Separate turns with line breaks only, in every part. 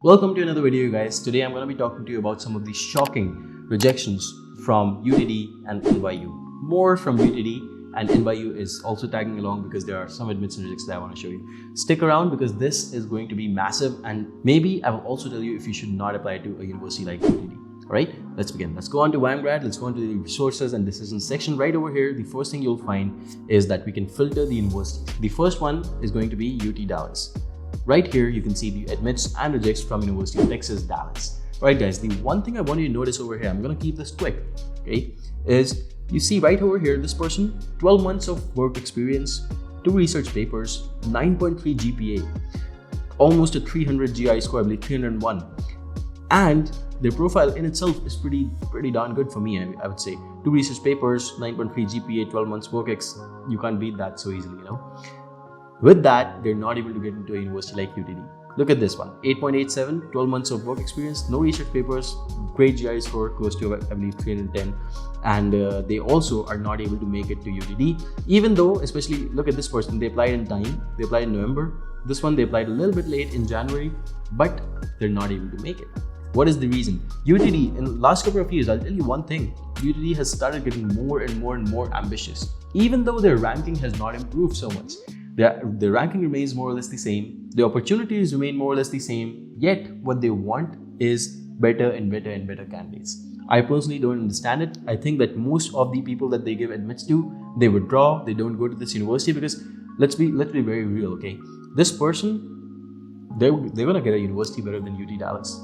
Welcome to another video, guys. Today I'm going to be talking to you about some of the shocking rejections from UTD and NYU. More from UTD, and NYU is also tagging along because there are some admits and rejects that I want to show you. Stick around because this is going to be massive, and maybe I will also tell you if you should not apply to a university like UTD. Alright, let's begin. Let's go on to YMGrad. Let's go on to the resources and decisions section. Right over here, the first thing you'll find is that we can filter the universities. The first one is going to be UT Dallas. Right here, you can see the admits and rejects from University of Texas, Dallas. Alright guys, the one thing I want you to notice over here, I'm going to keep this quick, okay, is you see right over here, this person, 12 months of work experience, 2 research papers, 9.3 GPA, almost a 300 GI score, I believe 301. And their profile in itself is pretty darn good for me, I would say. 2 research papers, 9.3 GPA, 12 months work ex, you can't beat that so easily, you know. With that, they're not able to get into a university like UTD. Look at this one, 8.87, 12 months of work experience, no research papers, great GI score, close to, I believe, 310. And they also are not able to make it to UTD, even though, especially, look at this person, they applied in time, they applied in November. This one, they applied a little bit late in January, but they're not able to make it. What is the reason? UTD, in the last couple of years, I'll tell you one thing, UTD has started getting more and more ambitious, even though their ranking has not improved so much. The ranking remains more or less the same. The opportunities remain more or less the same. Yet, what they want is better and better candidates. I personally don't understand it. I think that most of the people that they give admits to, they withdraw. They don't go to this university because let's be very real. Okay, this person, they're gonna get a university better than UT Dallas.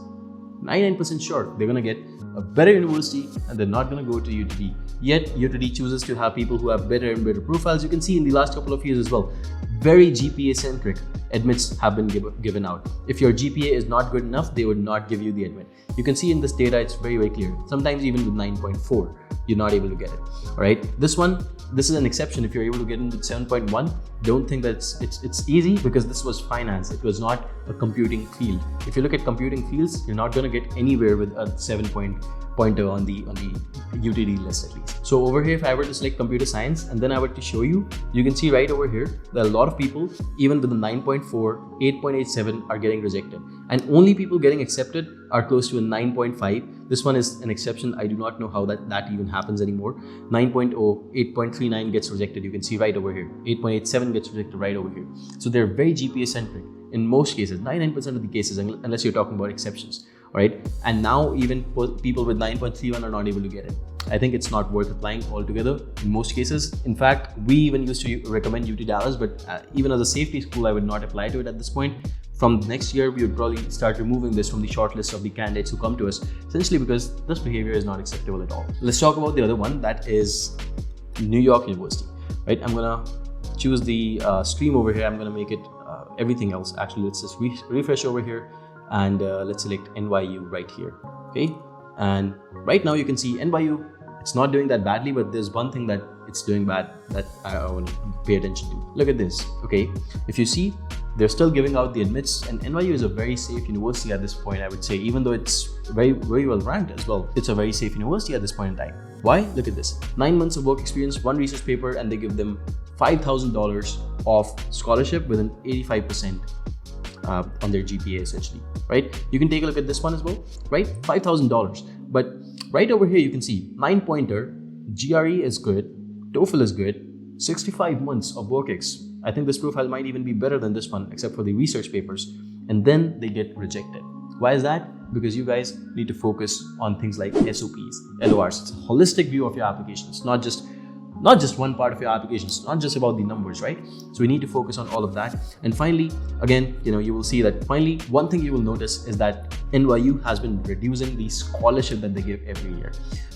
99% sure they're gonna get a better university and they're not gonna go to UTD. Yet UTD chooses to have people who have better and better profiles. You can see in the last couple of years as well, very GPA centric admits have been given out. If your GPA is not good enough, they would not give you the admit. You can see in this data, it's very clear. Sometimes even with 9.4, you're not able to get it. All right, this is an exception. If you're able to get in with 7.1, don't think that it's easy because this was finance. It was not a computing field. If you look at computing fields, you're not going to get anywhere with a 7-pointer on the UTD list at least. So over here, if I were to select computer science and then I were to show you, you can see right over here that a lot of people, even with the 9.4, 8.87 are getting rejected. And only people getting accepted are close to a 9.5. This one is an exception. I do not know how that even happens anymore. 9.0, 8.39 gets rejected. You can see right over here. 8.87 gets rejected right over here. So they're very GPA centric in most cases, 99% of the cases, unless you're talking about exceptions. All right, and now even people with 9.31 are not able to get it. I think it's not worth applying altogether in most cases. In fact, we even used to recommend UT Dallas, but even as a safety school, I would not apply to it at this point. From next year, we would probably start removing this from the shortlist of the candidates who come to us, essentially because this behavior is not acceptable at all. Let's talk about the other one, that is New York University. Right, I'm gonna choose the stream over here. I'm gonna make it everything else. Actually, let's just refresh over here. And let's select NYU right here, okay? And right now you can see NYU, it's not doing that badly, but there's one thing that it's doing bad that I want to pay attention to. Look at this, okay? If you see, they're still giving out the admits, and NYU is a very safe university at this point, I would say, even though it's very well ranked as well. It's a very safe university at this point in time. Why? Look at this, 9 months of work experience, 1 research paper, and they give them $5,000 of scholarship with an 85% on their GPA essentially, right? You can take a look at this one as well, right? $5,000. But right over here, you can see 9-pointer, GRE is good, TOEFL is good, 65 months of work ex. I think this profile might even be better than this one, except for the research papers. And then they get rejected. Why is that? Because you guys need to focus on things like SOPs, LORs. It's a holistic view of your applications, not just one part of your applications, not just about the numbers, right? So we need to focus on all of that. And finally, again, you will see that finally, one thing you will notice is that NYU has been reducing the scholarship that they give every year.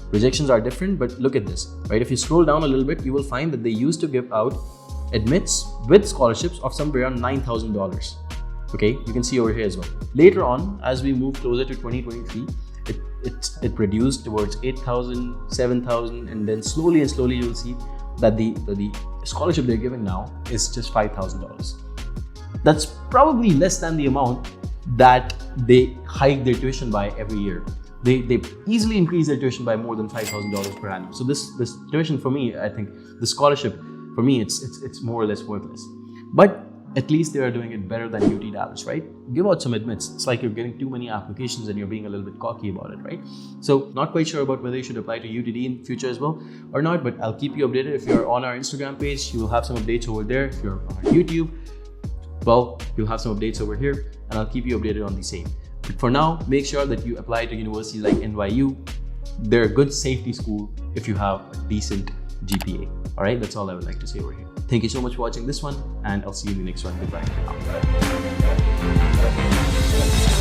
Rejections are different, but look at this, right? If you scroll down a little bit, you will find that they used to give out admits with scholarships of somewhere around $9,000. Okay, you can see over here as well. Later on, as we move closer to 2023, it reduced towards 8,000, 7,000, and then slowly you will see that the scholarship they're giving now is just $5,000. That's probably less than the amount that they hike their tuition by every year. They easily increase their tuition by more than $5,000 per annum. So this tuition for me, I think the scholarship for me, it's more or less worthless. But at least they are doing it better than UT Dallas, right? Give out some admits. It's like you're getting too many applications and you're being a little bit cocky about it, right? So not quite sure about whether you should apply to UTD in future as well or not, but I'll keep you updated. If you're on our Instagram page, you will have some updates over there. If you're on our YouTube, well, you'll have some updates over here, and I'll keep you updated on the same. But for now, make sure that you apply to universities like NYU. They're a good safety school if you have a decent GPA. All right, that's all I would like to say over here. Thank you so much for watching this one, and I'll see you in the next one. Goodbye for now.